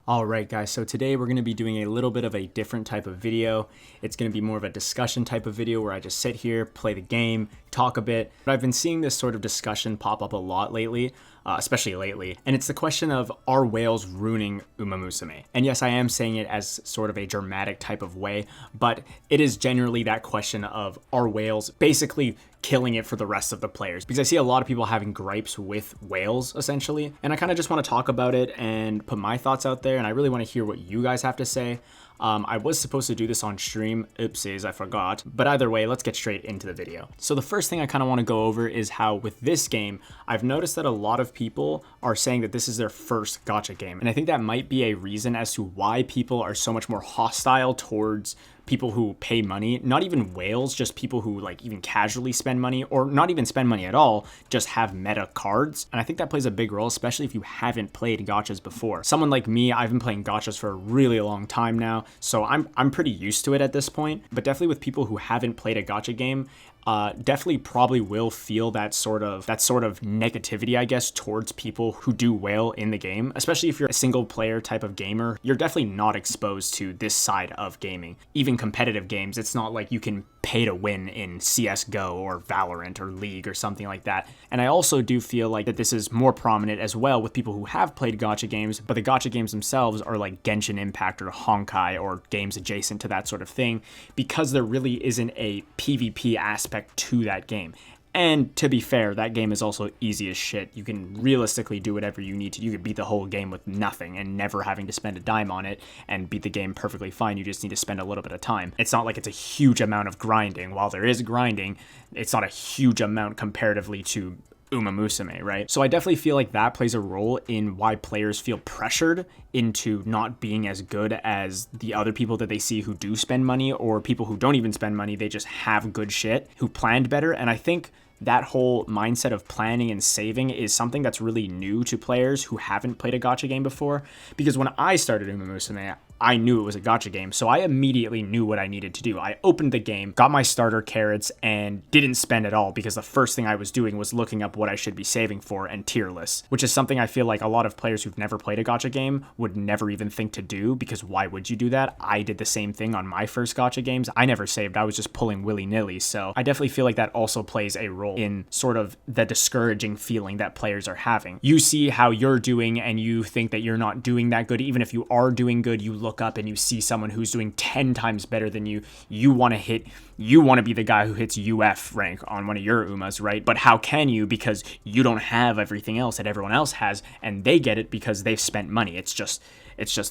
Alright guys, so today we're going to be doing a little bit of a different type of video. It's going to be more of a discussion type of video where I just sit here, play the game, talk a bit. But I've been seeing this sort of discussion pop up a lot lately, especially lately. And it's the question of, are whales ruining Umamusume? And yes, I am saying it as sort of a dramatic type of way, but it is generally that question of, are whales basically killing it for the rest of the players? Because I see a lot of people having gripes with whales essentially, and I kind of just want to talk about it and put my thoughts out there, and I really want to hear what you guys have to say. I was supposed to do this on stream, oopsies, I forgot, but either way, let's get straight into the video. So the first thing I kind of want to go over is how with this game, I've noticed that a lot of people are saying that this is their first gacha game, and I think that might be a reason as to why people are so much more hostile towards people who pay money, not even whales, just people who like even casually spend money or not even spend money at all, just have meta cards. And I think that plays a big role, especially if you haven't played gachas before. Someone like me, I've been playing gachas for a really long time now, so I'm pretty used to it at this point. But definitely with people who haven't played a gacha game, definitely probably will feel that sort of negativity, I guess, towards people who do whale in the game. Especially if you're a single player type of gamer, you're definitely not exposed to this side of gaming. Even competitive games, it's not like you can pay to win in CSGO or Valorant or League or something like that. And I also do feel like that this is more prominent as well with people who have played gacha games, but the gacha games themselves are like Genshin Impact or Honkai or games adjacent to that sort of thing, because there really isn't a PvP aspect to that game. And to be fair, that game is also easy as shit. You can realistically do whatever you need to. You could beat the whole game with nothing and never having to spend a dime on it and beat the game perfectly fine. You just need to spend a little bit of time. It's not like it's a huge amount of grinding. While there is grinding, it's not a huge amount comparatively to Umamusume, right? So I definitely feel like that plays a role in why players feel pressured into not being as good as the other people that they see who do spend money, or people who don't even spend money, they just have good shit, who planned better. And I think that whole mindset of planning and saving is something that's really new to players who haven't played a gacha game before. Because when I started Umamusume, I knew it was a gacha game, so I immediately knew what I needed to do. I opened the game, got my starter carrots, and didn't spend at all, because the first thing I was doing was looking up what I should be saving for and tier lists, which is something I feel like a lot of players who've never played a gacha game would never even think to do, because why would you do that? I did the same thing on my first gacha games. I never saved, I was just pulling willy-nilly, so I definitely feel like that also plays a role in sort of the discouraging feeling that players are having. You see how you're doing and you think that you're not doing that good. Even if you are doing good, you look up and you see someone who's doing 10 times better than you. You want to be the guy who hits UF rank on one of your Umas, right? But how can you? Because you don't have everything else that everyone else has, and they get it because they've spent money. It's just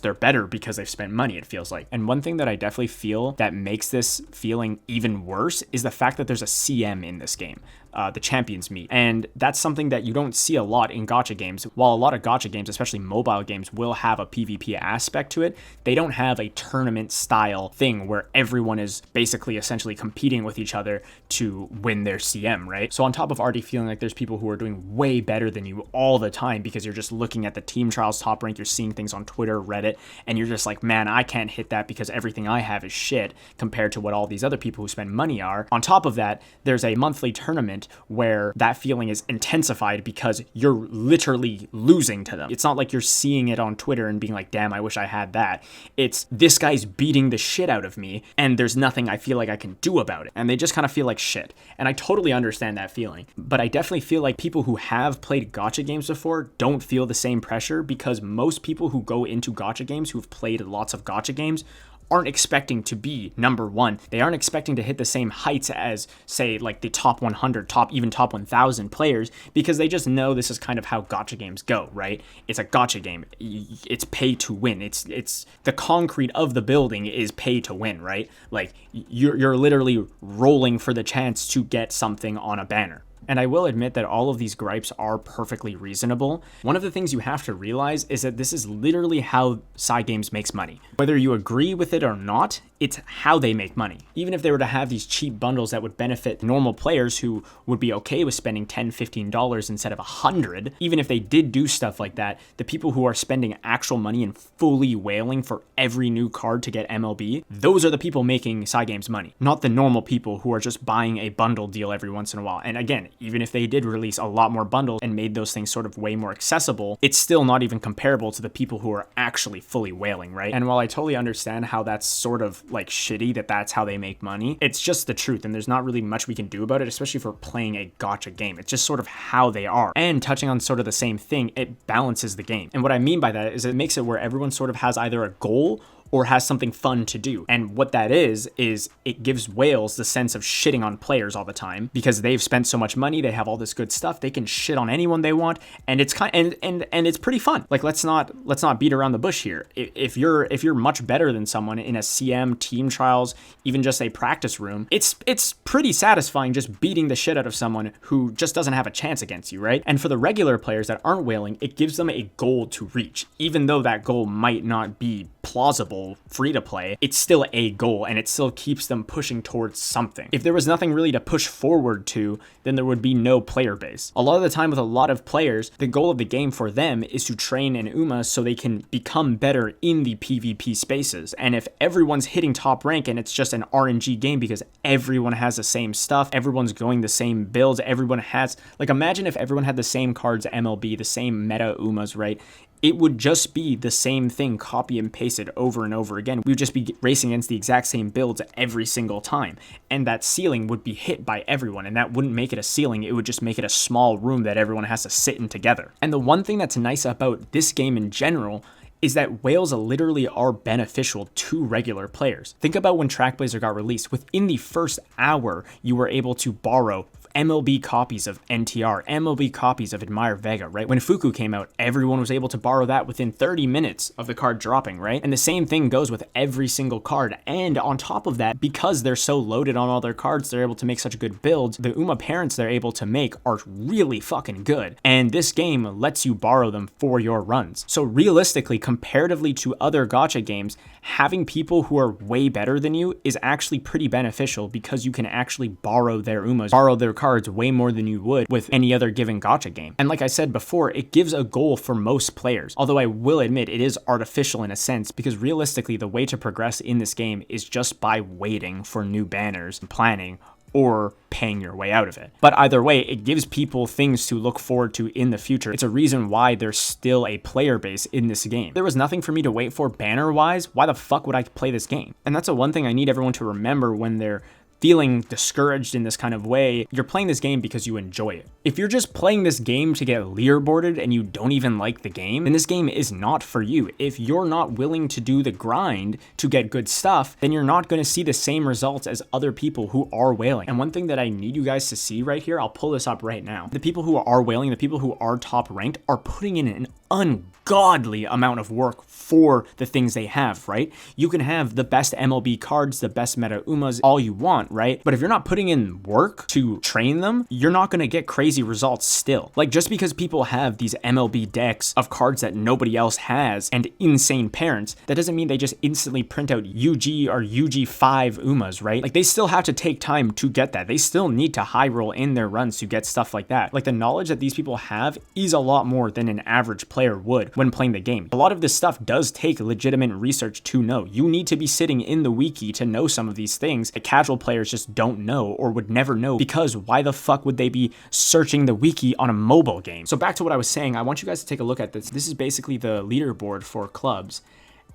they're better because they've spent money, it feels like. And one thing that I definitely feel that makes this feeling even worse is the fact that there's a CM in this game, the Champions Meet. And that's something that you don't see a lot in gacha games. While a lot of gacha games, especially mobile games, will have a PvP aspect to it, they don't have a tournament style thing where everyone is basically essentially competing with each other to win their CM, right? So on top of already feeling like there's people who are doing way better than you all the time because you're just looking at the Team Trials top rank, you're seeing things on Twitter, Reddit, and you're just like, man, I can't hit that because everything I have is shit compared to what all these other people who spend money are. On top of that, there's a monthly tournament where that feeling is intensified because you're literally losing to them. It's not like you're seeing it on Twitter and being like, damn, I wish I had that. It's, this guy's beating the shit out of me and there's nothing I feel like I can do about it. And they just kind of feel like shit. And I totally understand that feeling. But I definitely feel like people who have played gacha games before don't feel the same pressure, because most people who go into gacha games who've played lots of gacha games aren't expecting to be number one. They aren't expecting to hit the same heights as, say, like the top 100, even top 1,000 players, because they just know this is kind of how gacha games go, right? It's a gacha game. It's pay to win. It's the concrete of the building is pay to win, right? Like you're literally rolling for the chance to get something on a banner. And I will admit that all of these gripes are perfectly reasonable. One of the things you have to realize is that this is literally how Psy Games makes money. Whether you agree with it or not, it's how they make money. Even if they were to have these cheap bundles that would benefit normal players who would be okay with spending $10, $15 instead of $100, even if they did do stuff like that, the people who are spending actual money and fully whaling for every new card to get MLB, those are the people making Psy Games money, not the normal people who are just buying a bundle deal every once in a while. And again, even if they did release a lot more bundles and made those things sort of way more accessible, it's still not even comparable to the people who are actually fully whaling, right? And while I totally understand how that's sort of like shitty that that's how they make money, it's just the truth, and there's not really much we can do about it, especially for playing a gacha game. It's just sort of how they are. And touching on sort of the same thing, it balances the game. And what I mean by that is it makes it where everyone sort of has either a goal or has something fun to do. And what that is it gives whales the sense of shitting on players all the time because they've spent so much money, they have all this good stuff, they can shit on anyone they want, and it's and it's pretty fun. Like, let's not beat around the bush here. If you're much better than someone in a CM, team trials, even just a practice room, it's pretty satisfying just beating the shit out of someone who just doesn't have a chance against you, right? And for the regular players that aren't whaling, it gives them a goal to reach. Even though that goal might not be plausible free to play, it's still a goal, and it still keeps them pushing towards something. If there was nothing really to push forward to, then there would be no player base. A lot of the time with a lot of players, the goal of the game for them is to train in Uma so they can become better in the PvP spaces. And if everyone's hitting top rank and it's just an RNG game because everyone has the same stuff, everyone's going the same builds, everyone has, like, imagine if everyone had the same cards MLB, the same meta Umas, right? It would just be the same thing copy and pasted over and over again. We would just be racing against the exact same builds every single time. And that ceiling would be hit by everyone. And that wouldn't make it a ceiling. It would just make it a small room that everyone has to sit in together. And the one thing that's nice about this game in general is that whales literally are beneficial to regular players. Think about when Trackblazer got released. Within the first hour, you were able to borrow MLB copies of NTR, MLB copies of Admire Vega, right? When Fuku came out, everyone was able to borrow that within 30 minutes of the card dropping, right? And the same thing goes with every single card. And on top of that, because they're so loaded on all their cards, they're able to make such good builds. The Uma parents they're able to make are really fucking good. And this game lets you borrow them for your runs. So realistically, comparatively to other gacha games, having people who are way better than you is actually pretty beneficial because you can actually borrow their Umas, borrow their cards way more than you would with any other given gacha game. And like I said before, it gives a goal for most players. Although I will admit it is artificial in a sense because realistically the way to progress in this game is just by waiting for new banners, planning, or paying your way out of it. But either way, it gives people things to look forward to in the future. It's a reason why there's still a player base in this game. If there was nothing for me to wait for banner-wise, why the fuck would I play this game? And that's the one thing I need everyone to remember when they're feeling discouraged in this kind of way. You're playing this game because you enjoy it. If you're just playing this game to get leaderboarded and you don't even like the game, then this game is not for you. If you're not willing to do the grind to get good stuff, then you're not going to see the same results as other people who are whaling. And one thing that I need you guys to see right here, I'll pull this up right now. The people who are whaling, the people who are top ranked are putting in an ungodly amount of work for the things they have, right? You can have the best MLB cards, the best meta Umas, all you want, right? But if you're not putting in work to train them, you're not going to get crazy results still. Like, just because people have these MLB decks of cards that nobody else has and insane parents, that doesn't mean they just instantly print out UG or UG5 Umas, right? Like, they still have to take time to get that. They still need to high roll in their runs to get stuff like that. Like, the knowledge that these people have is a lot more than an average player would when playing the game. A lot of this stuff does take legitimate research to know. You need to be sitting in the wiki to know some of these things that casual players just don't know or would never know, because why the fuck would they be searching the wiki on a mobile game? So back to what I was saying, I want you guys to take a look at this. This is basically the leaderboard for clubs.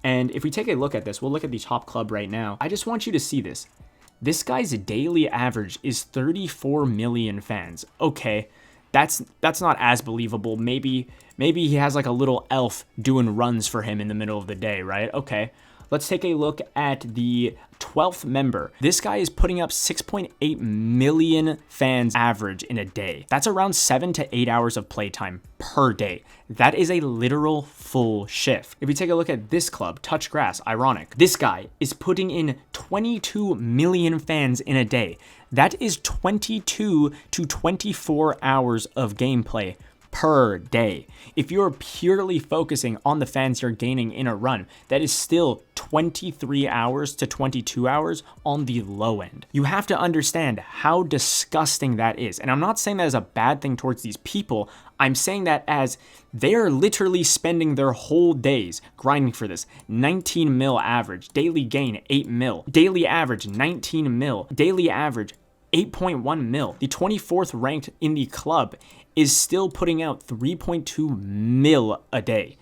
And if we take a look at this, we'll look at the top club right now. I just want you to see this. This guy's daily average is 34 million fans. Okay, that's not as believable. Maybe he has like a little elf doing runs for him in the middle of the day, right? Okay, let's take a look at the 12th member. This guy is putting up 6.8 million fans average in a day. That's around 7 to 8 hours of playtime per day. That is a literal full shift. If we take a look at this club, Touch Grass, ironic. This guy is putting in 22 million fans in a day. That is 22 to 24 hours of gameplay per day. If you're purely focusing on the fans you're gaining in a run, that is still 23 hours to 22 hours on the low end. You have to understand how disgusting that is. And I'm not saying that as a bad thing towards these people. I'm saying that as they are literally spending their whole days grinding for this. 19 mil average, daily gain 8 mil, daily average 19 mil, daily average 8.1 mil. The 24th ranked in the club is still putting out 3.2 mil a day.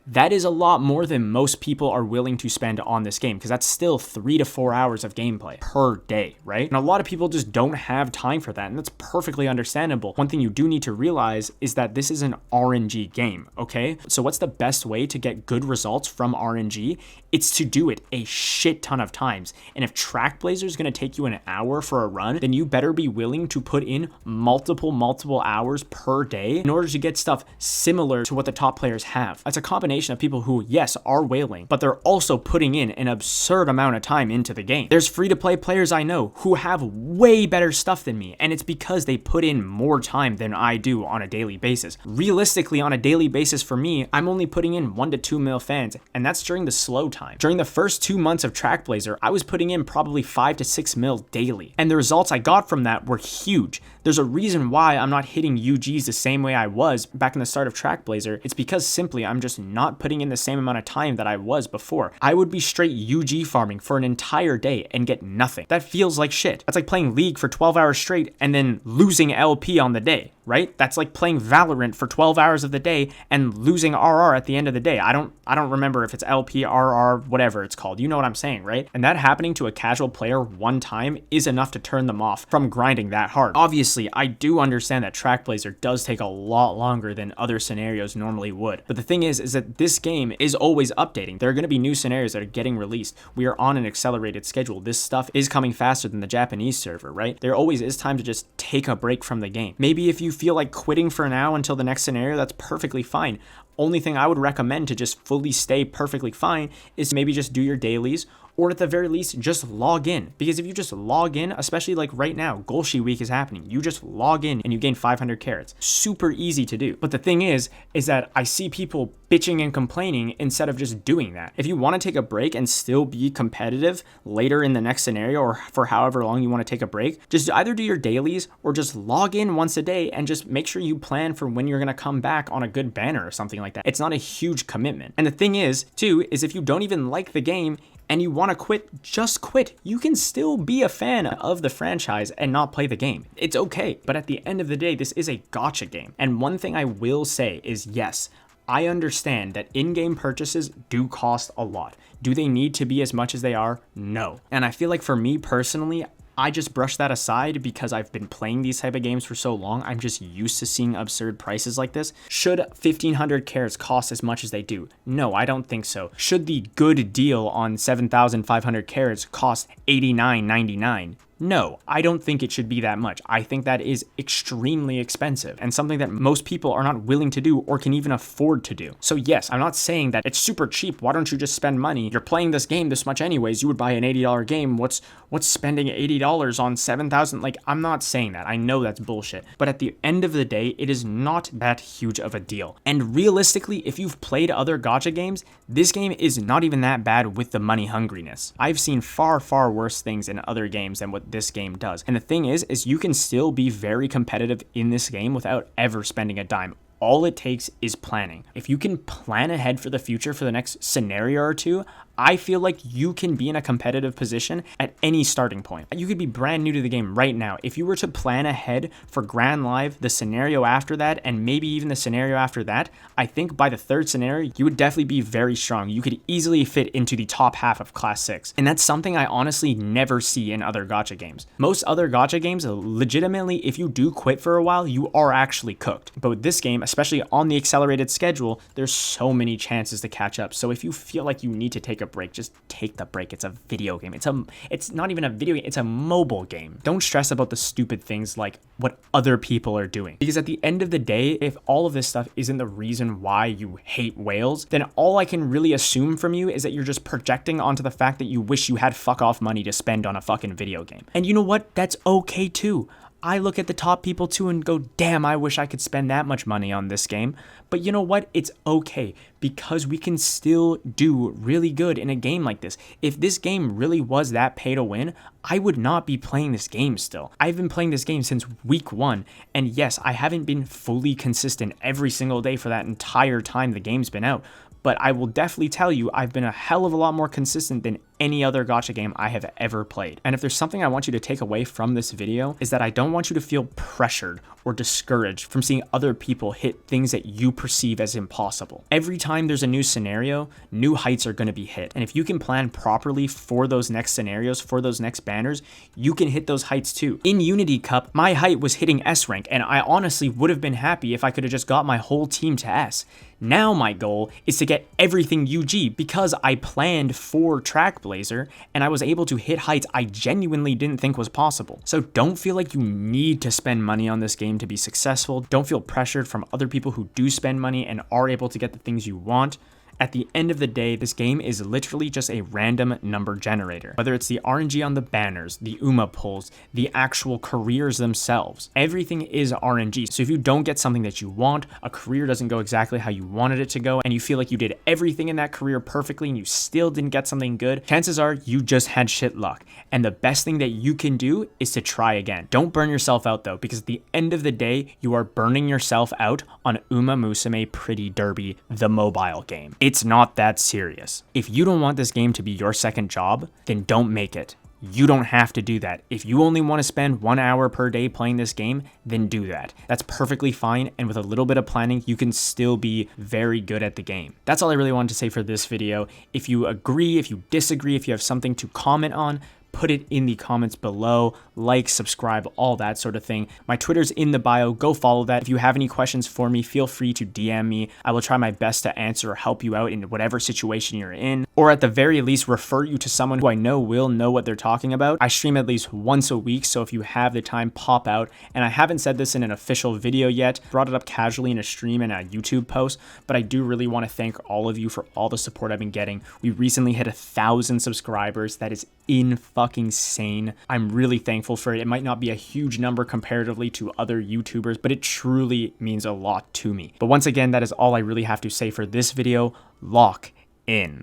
That is a lot more than most people are willing to spend on this game, because that's still 3 to 4 hours of gameplay per day, right? And a lot of people just don't have time for that, and that's perfectly understandable. One thing you do need to realize is that this is an RNG game, okay? So what's the best way to get good results from RNG? It's to do it a shit ton of times. And if Trackblazer is going to take you an hour for a run, then you better be willing to put in multiple hours per day in order to get stuff similar to what the top players have. That's a combination of people who, yes, are whaling, but they're also putting in an absurd amount of time into the game. There's free-to-play players I know who have way better stuff than me, and it's because they put in more time than I do on a daily basis. Realistically, on a daily basis for me, I'm only putting in 1 to 2 mil fans, and that's during the slow time. During the first 2 months of Trackblazer, I was putting in probably 5 to 6 mil daily, and the results I got from that were huge. There's a reason why I'm not hitting UGs the same way I was back in the start of Trackblazer. It's because simply I'm just not putting in the same amount of time that I was before. I would be straight UG farming for an entire day and get nothing. That feels like shit. That's like playing League for 12 hours straight and then losing LP on the day, right? That's like playing Valorant for 12 hours of the day and losing RR at the end of the day. I don't remember if it's LP, RR, whatever it's called. You know what I'm saying, right? And that happening to a casual player one time is enough to turn them off from grinding that hard. Obviously, I do understand that Trackblazer does take a lot longer than other scenarios normally would. But the thing is that this game is always updating. There are going to be new scenarios that are getting released. We are on an accelerated schedule. This stuff is coming faster than the Japanese server, right? There always is time to just take a break from the game. Maybe if you feel like quitting for now until the next scenario, that's perfectly fine. Only thing I would recommend to just fully stay perfectly fine is maybe just do your dailies, or at the very least, just log in. Because if you just log in, especially like right now, Golshi week is happening. You just log in and you gain 500 carats. Super easy to do. But the thing is that I see people bitching and complaining instead of just doing that. If you want to take a break and still be competitive later in the next scenario, or for however long you want to take a break, just either do your dailies or just log in once a day and just make sure you plan for when you're going to come back on a good banner or something like that. It's not a huge commitment. And the thing is, too, is if you don't even like the game and you want to quit, just quit. You can still be a fan of the franchise and not play the game. It's okay. But at the end of the day, this is a gacha game. And one thing I will say is, yes, I understand that in-game purchases do cost a lot. Do they need to be as much as they are? No. And I feel like for me personally, I just brush that aside because I've been playing these type of games for so long. I'm just used to seeing absurd prices like this. Should 1,500 carats cost as much as they do? No, I don't think so. Should the good deal on 7,500 carats cost $89.99? No, I don't think it should be that much. I think that is extremely expensive and something that most people are not willing to do or can even afford to do. So yes, I'm not saying that it's super cheap. Why don't you just spend money? You're playing this game this much anyways. You would buy an $80 game. What's spending $80 on 7,000? Like, I'm not saying that. I know that's bullshit. But at the end of the day, it is not that huge of a deal. And realistically, if you've played other gacha games, this game is not even that bad with the money hungriness. I've seen far worse things in other games than what this game does. And the thing is you can still be very competitive in this game without ever spending a dime. All it takes is planning. If you can plan ahead for the future for the next scenario or two, I feel like you can be in a competitive position at any starting point. You could be brand new to the game right now. If you were to plan ahead for Grand Live, the scenario after that, and maybe even the scenario after that, I think by the third scenario, you would definitely be very strong. You could easily fit into the top half of Class 6. And that's something I honestly never see in other gacha games. Most other gacha games, legitimately, if you do quit for a while, you are actually cooked. But with this game, especially on the accelerated schedule, there's so many chances to catch up. So if you feel like you need to take a break, just take the break. It's a video game. It's not even a video game. It's a mobile game. Don't stress about the stupid things like what other people are doing. Because at the end of the day, if all of this stuff isn't the reason why you hate whales, then all I can really assume from you is that you're just projecting onto the fact that you wish you had fuck off money to spend on a fucking video game. And you know what? That's okay too. I look at the top people too and go, damn, I wish I could spend that much money on this game. But you know what? It's okay because we can still do really good in a game like this. If this game really was that pay to win, I would not be playing this game still. I've been playing this game since week 1. And yes, I haven't been fully consistent every single day for that entire time the game's been out. But I will definitely tell you, I've been a hell of a lot more consistent than any other gacha game I have ever played. And if there's something I want you to take away from this video, is that I don't want you to feel pressured or discouraged from seeing other people hit things that you perceive as impossible. Every time there's a new scenario, new heights are going to be hit. And if you can plan properly for those next scenarios, for those next banners, you can hit those heights too. In Unity Cup, my height was hitting S rank, and I honestly would have been happy if I could have just got my whole team to S. Now my goal is to get everything UG because I planned for Trackblazer and I was able to hit heights I genuinely didn't think was possible. So don't feel like you need to spend money on this game to be successful. Don't feel pressured from other people who do spend money and are able to get the things you want. At the end of the day, this game is literally just a random number generator. Whether it's the RNG on the banners, the UMA pulls, the actual careers themselves, everything is RNG. So if you don't get something that you want, a career doesn't go exactly how you wanted it to go, and you feel like you did everything in that career perfectly and you still didn't get something good, chances are you just had shit luck. And the best thing that you can do is to try again. Don't burn yourself out though, because at the end of the day, you are burning yourself out on Umamusume Pretty Derby, the mobile game. It's not that serious. If you don't want this game to be your second job, then don't make it. You don't have to do that. If you only want to spend 1 hour per day playing this game, then do that. That's perfectly fine, and with a little bit of planning, you can still be very good at the game. That's all I really wanted to say for this video. If you agree, if you disagree, if you have something to comment on, put it in the comments below. Like, subscribe, all that sort of thing. My Twitter's in the bio. Go follow that. If you have any questions for me, feel free to DM me. I will try my best to answer or help you out in whatever situation you're in, or at the very least refer you to someone who I know will know what they're talking about. I stream at least once a week, so if you have the time, pop out. And I haven't said this in an official video yet, brought it up casually in a stream and a YouTube post, but I do really want to thank all of you for all the support I've been getting. We recently hit 1,000 subscribers. That is fucking insane. I'm really thankful for it. It might not be a huge number comparatively to other YouTubers, but it truly means a lot to me. But once again, that is all I really have to say for this video. Lock in.